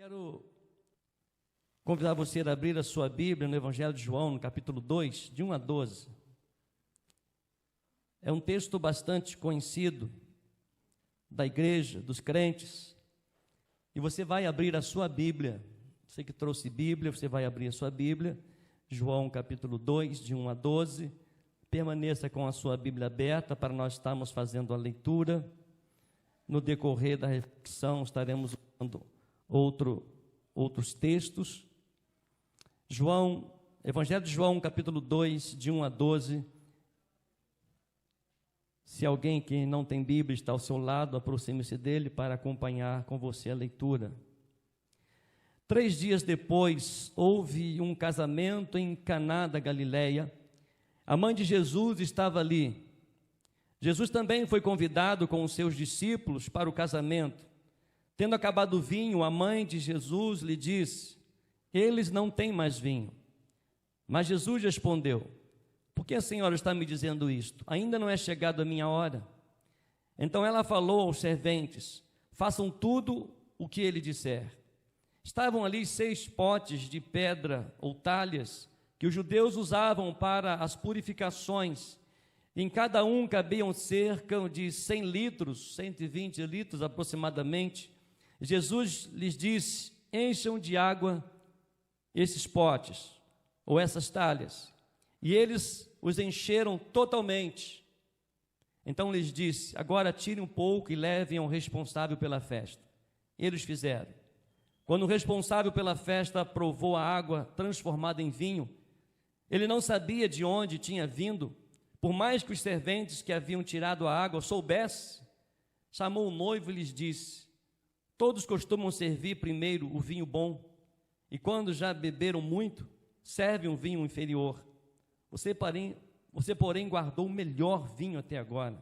Quero convidar você a abrir a sua Bíblia no Evangelho de João, no capítulo 2, de 1 a 12. É um texto bastante conhecido da igreja, dos crentes. E você vai abrir a sua Bíblia. Você que trouxe Bíblia, você vai abrir a sua Bíblia. João, capítulo 2, de 1 a 12. Permaneça com a sua Bíblia aberta para nós estarmos fazendo a leitura. No decorrer da reflexão, estaremos usando outros textos. Evangelho de João, capítulo 2, de 1 a 12. Se alguém que não tem Bíblia está ao seu lado, aproxime-se dele para acompanhar com você a leitura. 3 dias depois, houve um casamento em Caná da Galileia. A mãe de Jesus estava ali. Jesus também foi convidado com os seus discípulos para o casamento. Tendo acabado o vinho, a mãe de Jesus lhe disse: eles não têm mais vinho. Mas Jesus respondeu: por que a senhora está me dizendo isto? Ainda não é chegada a minha hora. Então ela falou aos serventes: façam tudo o que ele disser. Estavam ali 6 potes de pedra ou talhas que os judeus usavam para as purificações. Em cada um cabiam cerca de 100 litros, 120 litros aproximadamente. Jesus lhes disse: encham de água esses potes, ou essas talhas. E eles os encheram totalmente. Então lhes disse: agora tirem um pouco e levem ao responsável pela festa. Eles fizeram. Quando o responsável pela festa provou a água transformada em vinho, ele não sabia de onde tinha vindo, por mais que os serventes que haviam tirado a água soubessem. Chamou o noivo e lhes disse: todos costumam servir primeiro o vinho bom, e quando já beberam muito, servem um vinho inferior. Você, porém, guardou o melhor vinho até agora.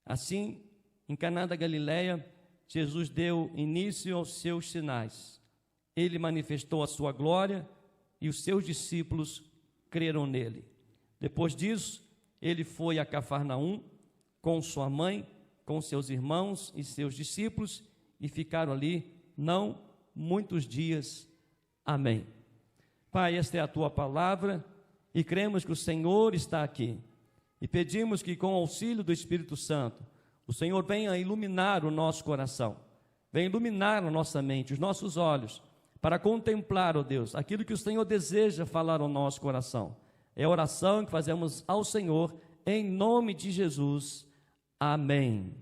Assim, em Caná da Galileia, Jesus deu início aos seus sinais. Ele manifestou a sua glória e os seus discípulos creram nele. Depois disso, ele foi a Cafarnaum com sua mãe, com seus irmãos e seus discípulos, e ficaram ali não muitos dias. Amém. Pai, esta é a tua palavra e cremos que o Senhor está aqui. E pedimos que, com o auxílio do Espírito Santo, o Senhor venha iluminar o nosso coração, venha iluminar a nossa mente, os nossos olhos, para contemplar, ó Deus, aquilo que o Senhor deseja falar ao nosso coração. É a oração que fazemos ao Senhor, em nome de Jesus. Amém.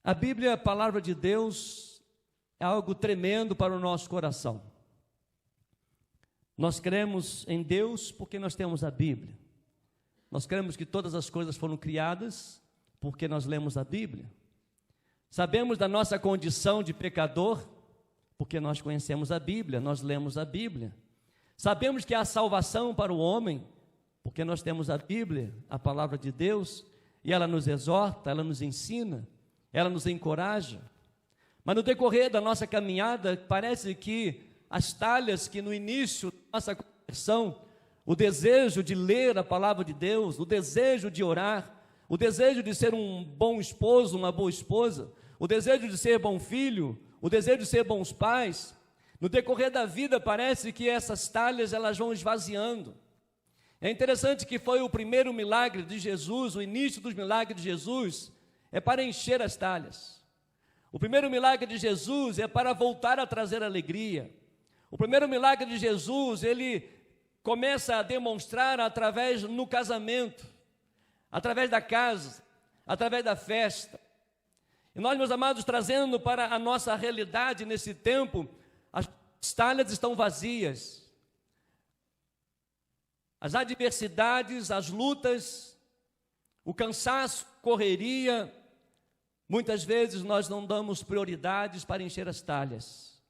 A Bíblia, a palavra de Deus, é algo tremendo para o nosso coração. Nós cremos em Deus porque nós temos a Bíblia. Nós cremos que todas as coisas foram criadas porque nós lemos a Bíblia. Sabemos da nossa condição de pecador porque nós conhecemos a Bíblia, nós lemos a Bíblia. Sabemos que há salvação para o homem porque nós temos a Bíblia, a palavra de Deus, e ela nos exorta, ela nos ensina, ela nos encoraja. Mas no decorrer da nossa caminhada, parece que as talhas que no início da nossa conversão, o desejo de ler a palavra de Deus, o desejo de orar, o desejo de ser um bom esposo, uma boa esposa, o desejo de ser bom filho, o desejo de ser bons pais, no decorrer da vida parece que essas talhas elas vão esvaziando. É interessante que foi o primeiro milagre de Jesus, o início dos milagres de Jesus, é para encher as talhas. O primeiro milagre de Jesus é para voltar a trazer alegria. O primeiro milagre de Jesus, ele começa a demonstrar através no casamento, através da casa, através da festa. E nós, meus amados, trazendo para a nossa realidade nesse tempo, as talhas estão vazias. As adversidades, as lutas, o cansaço, correria, muitas vezes nós não damos prioridades para encher as talhas.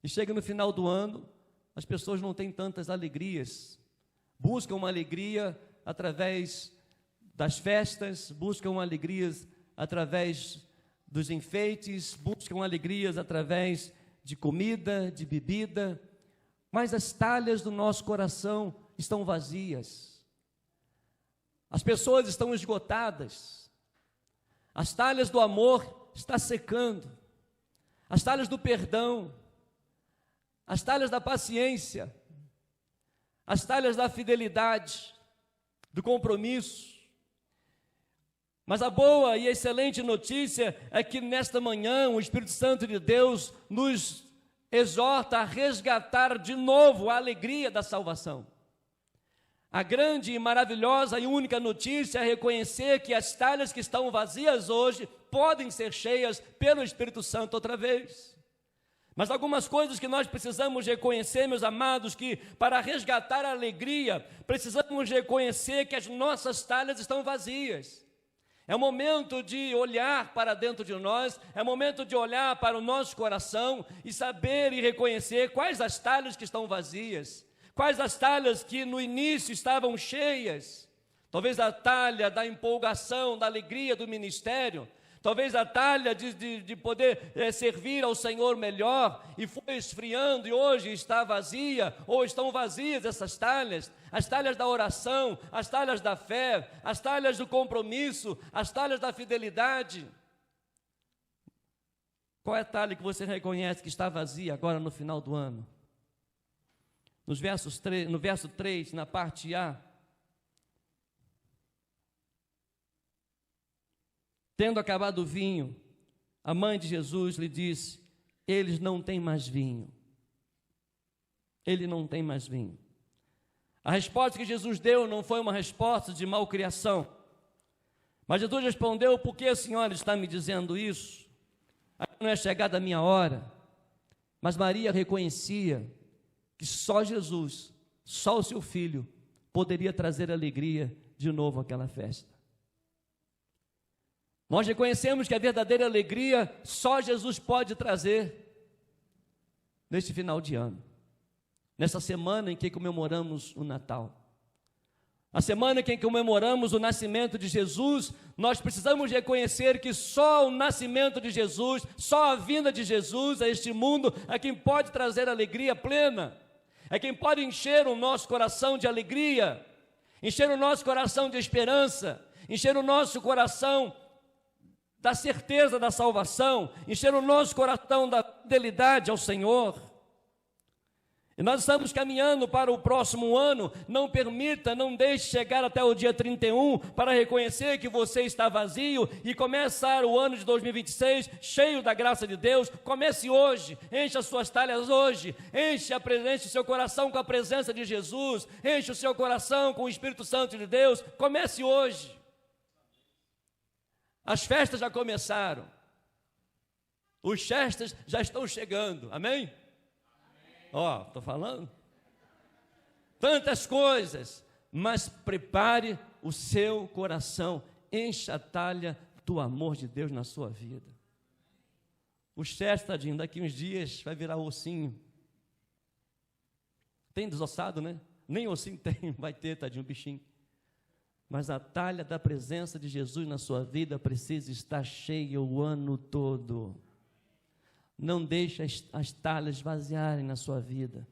E chega no final do ano, as pessoas não têm tantas alegrias. Buscam uma alegria através das festas, buscam alegrias através dos enfeites, buscam alegrias através de comida, de bebida. Mas as talhas do nosso coração estão vazias. As pessoas estão esgotadas. As talhas do amor está secando. As talhas do perdão, as talhas da paciência, as talhas da fidelidade, do compromisso. Mas a boa e excelente notícia é que nesta manhã o Espírito Santo de Deus nos exorta a resgatar de novo a alegria da salvação. A grande e maravilhosa e única notícia é reconhecer que as talhas que estão vazias hoje podem ser cheias pelo Espírito Santo outra vez. Mas algumas coisas que nós precisamos reconhecer, meus amados, que para resgatar a alegria, precisamos reconhecer que as nossas talhas estão vazias. É o momento de olhar para dentro de nós, é o momento de olhar para o nosso coração e saber e reconhecer quais as talhas que estão vazias. Quais as talhas que no início estavam cheias? Talvez a talha da empolgação, da alegria do ministério. Talvez a talha de poder servir ao Senhor melhor e foi esfriando e hoje está vazia, ou estão vazias essas talhas. As talhas da oração, as talhas da fé, as talhas do compromisso, as talhas da fidelidade. Qual é a talha que você reconhece que está vazia agora no final do ano? No verso 3, na parte A, tendo acabado o vinho, a mãe de Jesus lhe disse: eles não têm mais vinho. Ele não tem mais vinho. A resposta que Jesus deu não foi uma resposta de malcriação, mas Jesus respondeu: por que a senhora está me dizendo isso? Ainda não é chegada a minha hora. Mas Maria reconhecia que só Jesus, só o seu filho, poderia trazer alegria de novo àquela festa. Nós reconhecemos que a verdadeira alegria só Jesus pode trazer neste final de ano, nessa semana em que comemoramos o Natal. A semana em que comemoramos o nascimento de Jesus, nós precisamos reconhecer que só o nascimento de Jesus, só a vinda de Jesus a este mundo é quem pode trazer alegria plena. É quem pode encher o nosso coração de alegria, encher o nosso coração de esperança, encher o nosso coração da certeza da salvação, encher o nosso coração da fidelidade ao Senhor. E nós estamos caminhando para o próximo ano. Não permita, não deixe chegar até o dia 31 para reconhecer que você está vazio e começar o ano de 2026 cheio da graça de Deus. Comece hoje, enche as suas talhas hoje, enche o seu coração com a presença de Jesus, enche o seu coração com o Espírito Santo de Deus. Comece hoje. As festas já começaram, os festas já estão chegando, amém? Ó, estou falando tantas coisas, mas prepare o seu coração, encha a talha do amor de Deus na sua vida. O chefe, tadinho, daqui uns dias vai virar ossinho. Tem desossado, né? Nem ossinho tem, vai ter, tadinho, bichinho. Mas a talha da presença de Jesus na sua vida precisa estar cheia o ano todo. Não deixe as talhas esvaziarem na sua vida.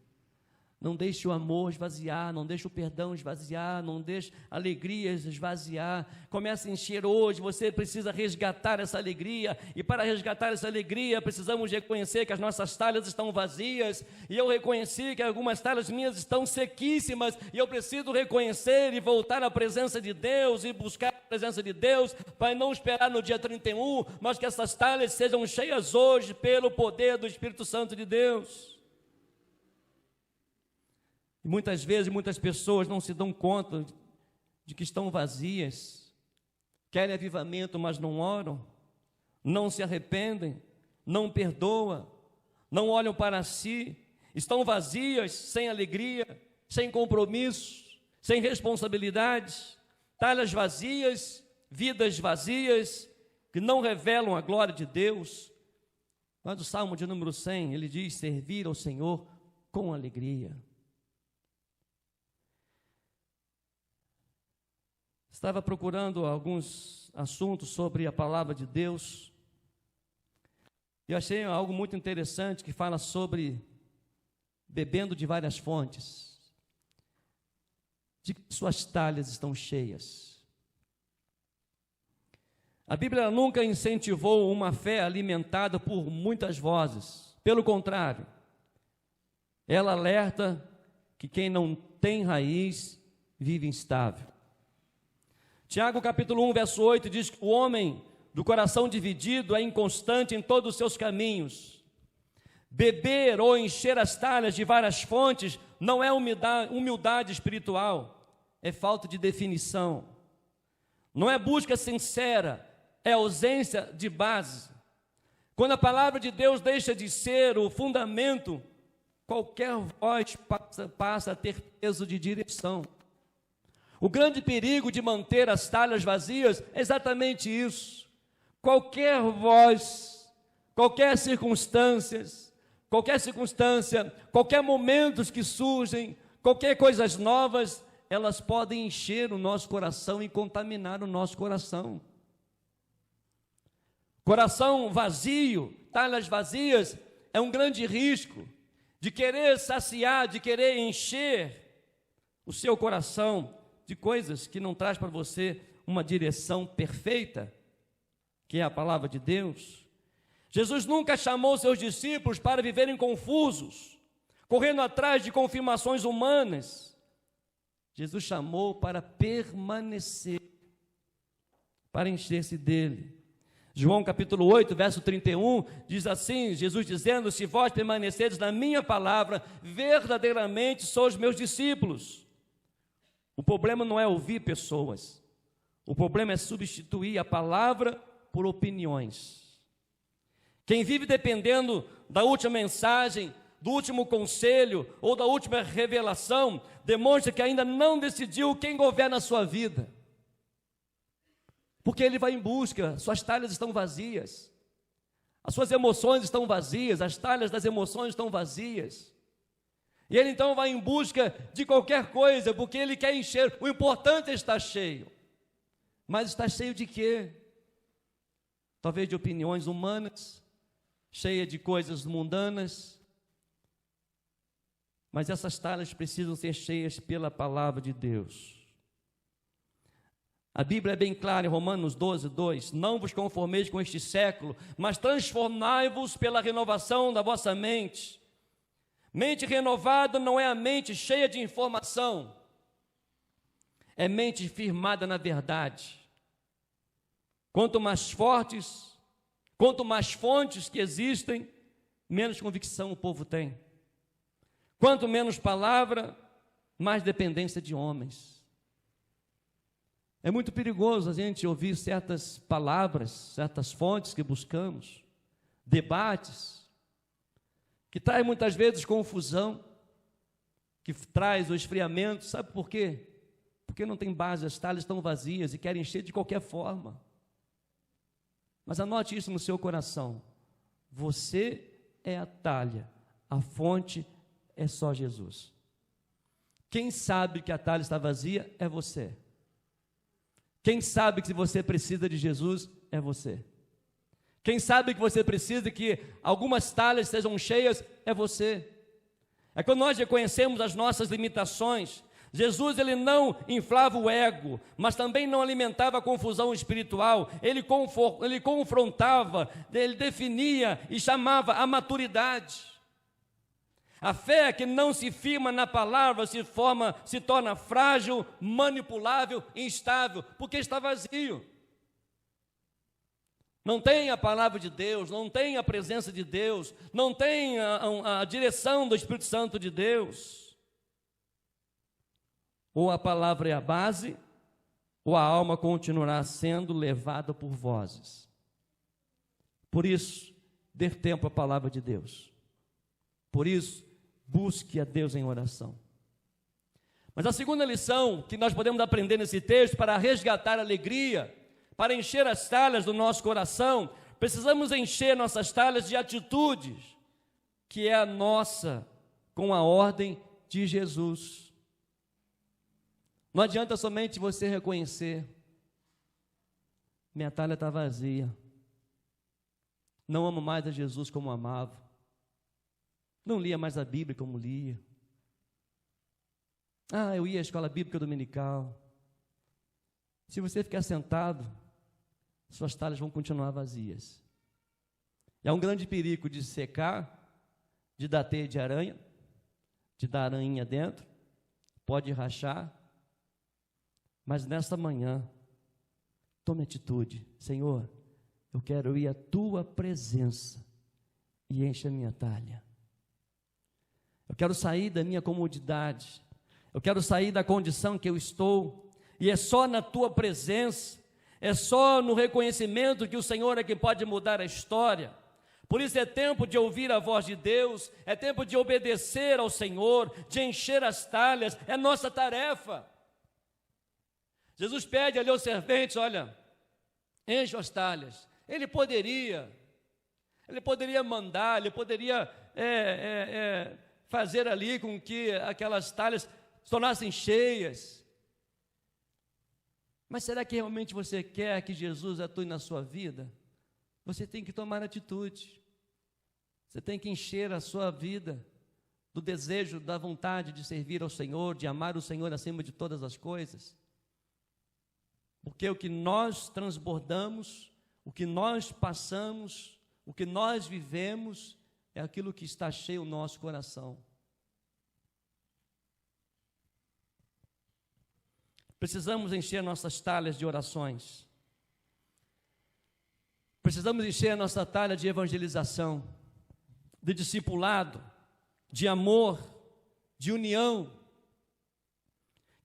Não deixe o amor esvaziar, não deixe o perdão esvaziar, não deixe a alegria esvaziar. Comece a encher hoje, você precisa resgatar essa alegria. E para resgatar essa alegria, precisamos reconhecer que as nossas talhas estão vazias. E eu reconheci que algumas talhas minhas estão sequíssimas. E eu preciso reconhecer e voltar à presença de Deus e buscar a presença de Deus, para não esperar no dia 31, mas que essas talhas sejam cheias hoje pelo poder do Espírito Santo de Deus. E muitas vezes, muitas pessoas não se dão conta de que estão vazias, querem avivamento, mas não oram, não se arrependem, não perdoam, não olham para si, estão vazias, sem alegria, sem compromisso, sem responsabilidades, talhas vazias, vidas vazias, que não revelam a glória de Deus. Mas o Salmo de número 100, ele diz: servir ao Senhor com alegria. Estava procurando alguns assuntos sobre a palavra de Deus e achei algo muito interessante que fala sobre bebendo de várias fontes, de que suas talhas estão cheias. A Bíblia nunca incentivou uma fé alimentada por muitas vozes. Pelo contrário, ela alerta que quem não tem raiz vive instável. Tiago capítulo 1, verso 8 diz que o homem do coração dividido é inconstante em todos os seus caminhos. Beber ou encher as talhas de várias fontes não é humildade espiritual, é falta de definição. Não é busca sincera, é ausência de base. Quando a palavra de Deus deixa de ser o fundamento, qualquer voz passa a ter peso de direção. O grande perigo de manter as talhas vazias é exatamente isso. Qualquer voz, qualquer circunstância, qualquer momentos que surgem, qualquer coisas novas, elas podem encher o nosso coração e contaminar o nosso coração. Coração vazio, talhas vazias, é um grande risco de querer saciar, de querer encher o seu coração de coisas que não traz para você uma direção perfeita, que é a palavra de Deus. Jesus nunca chamou seus discípulos para viverem confusos, correndo atrás de confirmações humanas. Jesus chamou para permanecer, para encher-se dele. João capítulo 8, verso 31, diz assim, Jesus dizendo: se vós permaneceres na minha palavra, verdadeiramente sois meus discípulos. O problema não é ouvir pessoas, o problema é substituir a palavra por opiniões. Quem vive dependendo da última mensagem, do último conselho ou da última revelação, demonstra que ainda não decidiu quem governa a sua vida. Porque ele vai em busca, suas talhas estão vazias, as suas emoções estão vazias, as talhas das emoções estão vazias. E ele então vai em busca de qualquer coisa, porque ele quer encher. O importante é estar cheio. Mas está cheio de quê? Talvez de opiniões humanas, cheia de coisas mundanas. Mas essas talhas precisam ser cheias pela palavra de Deus. A Bíblia é bem clara em Romanos 12, 2: não vos conformeis com este século, mas transformai-vos pela renovação da vossa mente. Mente renovada não é a mente cheia de informação, é mente firmada na verdade. Quanto mais fortes, quanto mais fontes que existem, menos convicção o povo tem. Quanto menos palavra, mais dependência de homens. É muito perigoso a gente ouvir certas palavras, certas fontes que buscamos, debates, que traz muitas vezes confusão, que traz o esfriamento. Sabe por quê? Porque não tem base, as talhas estão vazias e querem encher de qualquer forma. Mas anote isso no seu coração: você é a talha, a fonte é só Jesus. Quem sabe que a talha está vazia é você. Quem sabe que você precisa de Jesus é você. Quem sabe que você precisa que algumas talhas sejam cheias é você. É quando nós reconhecemos as nossas limitações. Jesus, ele não inflava o ego, mas também não alimentava a confusão espiritual. Ele confrontava, ele definia e chamava a maturidade. A fé que não se firma na palavra se torna frágil, manipulável, instável, porque está vazio. Não tem a palavra de Deus, não tem a presença de Deus, não tem a direção do Espírito Santo de Deus. Ou a palavra é a base, ou a alma continuará sendo levada por vozes. Por isso, dê tempo à palavra de Deus. Por isso, busque a Deus em oração. Mas a segunda lição que nós podemos aprender nesse texto, para resgatar a alegria, para encher as talhas do nosso coração, precisamos encher nossas talhas de atitudes, que é a nossa, com a ordem de Jesus. Não adianta somente você reconhecer: minha talha está vazia, não amo mais a Jesus como amava, não lia mais a Bíblia como lia. Eu ia à escola bíblica dominical. Se você ficar sentado suas talhas vão continuar vazias. E há um grande perigo de secar, de dar teia de aranha, de dar aranha dentro, pode rachar, mas nesta manhã, tome atitude. Senhor, eu quero ir à tua presença e enche a minha talha. Eu quero sair da minha comodidade, eu quero sair da condição que eu estou, e é só na tua presença, é só no reconhecimento que o Senhor é que pode mudar a história. Por isso é tempo de ouvir a voz de Deus, é tempo de obedecer ao Senhor, de encher as talhas, é nossa tarefa. Jesus pede ali aos serventes, olha, enche as talhas. Ele poderia mandar, ele poderia fazer ali com que aquelas talhas se tornassem cheias. Mas será que realmente você quer que Jesus atue na sua vida? Você tem que tomar atitude. Você tem que encher a sua vida do desejo, da vontade de servir ao Senhor, de amar o Senhor acima de todas as coisas. Porque o que nós transbordamos, o que nós passamos, o que nós vivemos, é aquilo que está cheio o nosso coração. Precisamos encher nossas talhas de orações. Precisamos encher a nossa talha de evangelização, de discipulado, de amor, de união.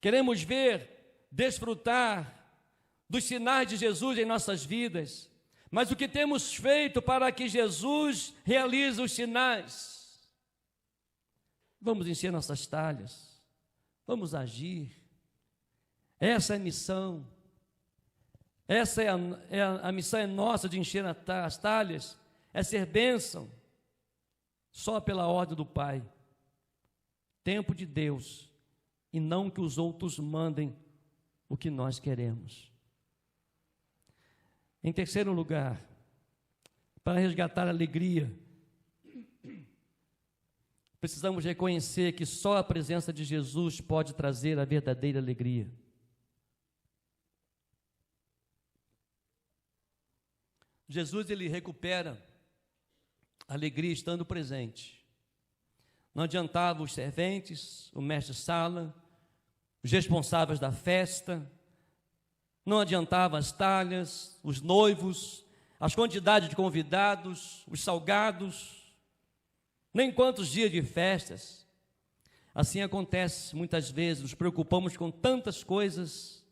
Queremos ver, desfrutar dos sinais de Jesus em nossas vidas, mas o que temos feito para que Jesus realize os sinais? Vamos encher nossas talhas, vamos agir. Essa é a missão. Essa a missão é nossa, de encher as talhas, é ser bênção, só pela ordem do Pai. Tempo de Deus, e não que os outros mandem o que nós queremos. Em terceiro lugar, para resgatar a alegria, precisamos reconhecer que só a presença de Jesus pode trazer a verdadeira alegria. Jesus, ele recupera a alegria estando presente. Não adiantava os serventes, o mestre-sala, os responsáveis da festa, não adiantava as talhas, os noivos, as quantidades de convidados, os salgados, nem quantos dias de festas. Assim acontece muitas vezes, nos preocupamos com tantas coisas,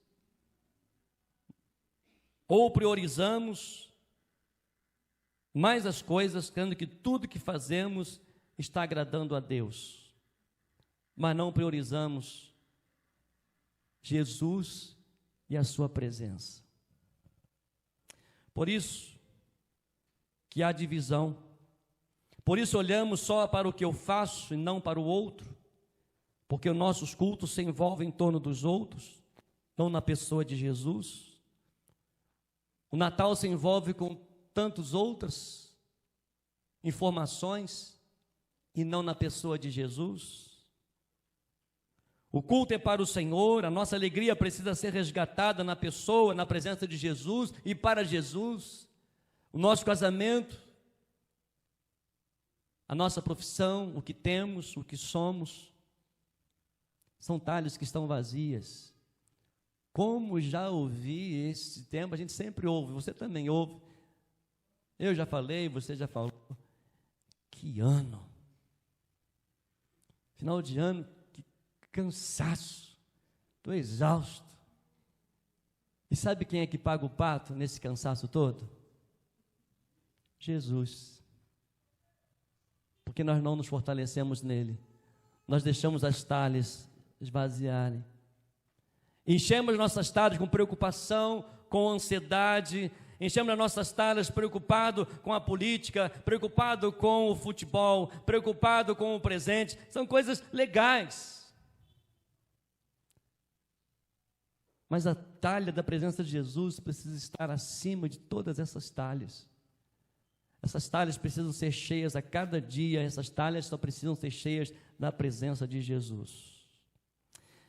ou priorizamos mais as coisas, crendo que tudo que fazemos está agradando a Deus, mas não priorizamos Jesus e a sua presença. Por isso que há divisão, por isso olhamos só para o que eu faço e não para o outro, porque os nossos cultos se envolvem em torno dos outros, não na pessoa de Jesus. O Natal se envolve com tantas outras informações e não na pessoa de Jesus. O culto é para o Senhor, a nossa alegria precisa ser resgatada na pessoa, na presença de Jesus e para Jesus. O nosso casamento, a nossa profissão, o que temos, o que somos, são talhas que estão vazias. Como já ouvi esse tempo, a gente sempre ouve, você também ouve. Eu já falei, você já falou. Que ano! Final de ano, que cansaço. Estou exausto. E sabe quem é que paga o pato nesse cansaço todo? Jesus. Porque nós não nos fortalecemos nele. Nós deixamos as talhas esvaziarem. Enchemos nossas talhas com preocupação, com ansiedade. Enchemos as nossas talhas preocupado com a política, preocupado com o futebol, preocupado com o presente. São coisas legais. Mas a talha da presença de Jesus precisa estar acima de todas essas talhas. Essas talhas precisam ser cheias a cada dia. Essas talhas só precisam ser cheias da presença de Jesus.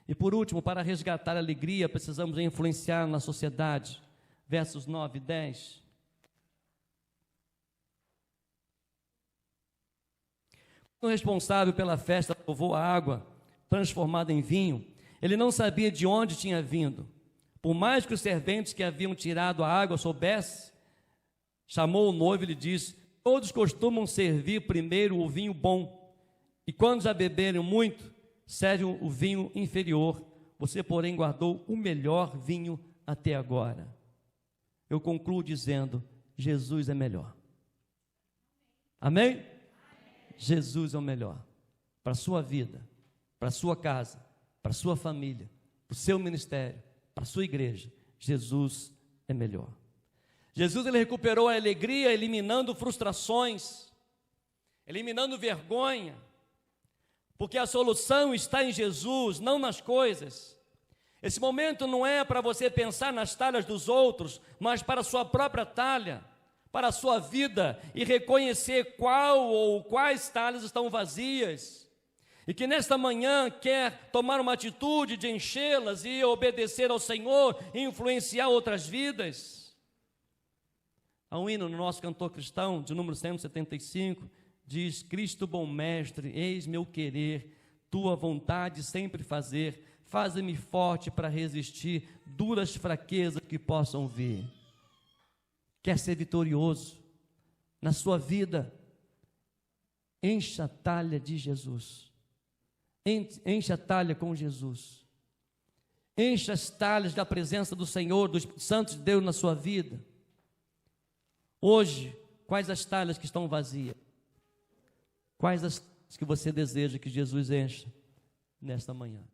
E por último, para resgatar a alegria, precisamos influenciar na sociedade. versos 9 e 10. O responsável pela festa provou a água transformada em vinho. Ele não sabia de onde tinha vindo. Por mais que os serventes que haviam tirado a água soubessem, chamou o noivo e lhe disse: todos costumam servir primeiro o vinho bom, e quando já beberem muito, servem o vinho inferior. Você, porém, guardou o melhor vinho até agora. Eu concluo dizendo: Jesus é melhor. Amém? Jesus é o melhor para a sua vida, para a sua casa, para a sua família, para o seu ministério, para a sua igreja. Jesus é melhor. Jesus, ele recuperou a alegria, eliminando frustrações, eliminando vergonha, porque a solução está em Jesus, não nas coisas. Esse momento não é para você pensar nas talhas dos outros, mas para a sua própria talha, para a sua vida, e reconhecer qual ou quais talhas estão vazias, e que nesta manhã quer tomar uma atitude de enchê-las e obedecer ao Senhor e influenciar outras vidas. Há um hino no nosso cantor cristão, de número 175, diz: Cristo bom mestre, eis meu querer, tua vontade sempre fazer, faze-me forte para resistir duras fraquezas que possam vir. Quer ser vitorioso na sua vida? Encha a talha de Jesus. Encha a talha com Jesus. Encha as talhas da presença do Senhor, do Espírito Santo de Deus na sua vida. Hoje, quais as talhas que estão vazias? Quais as que você deseja que Jesus encha nesta manhã?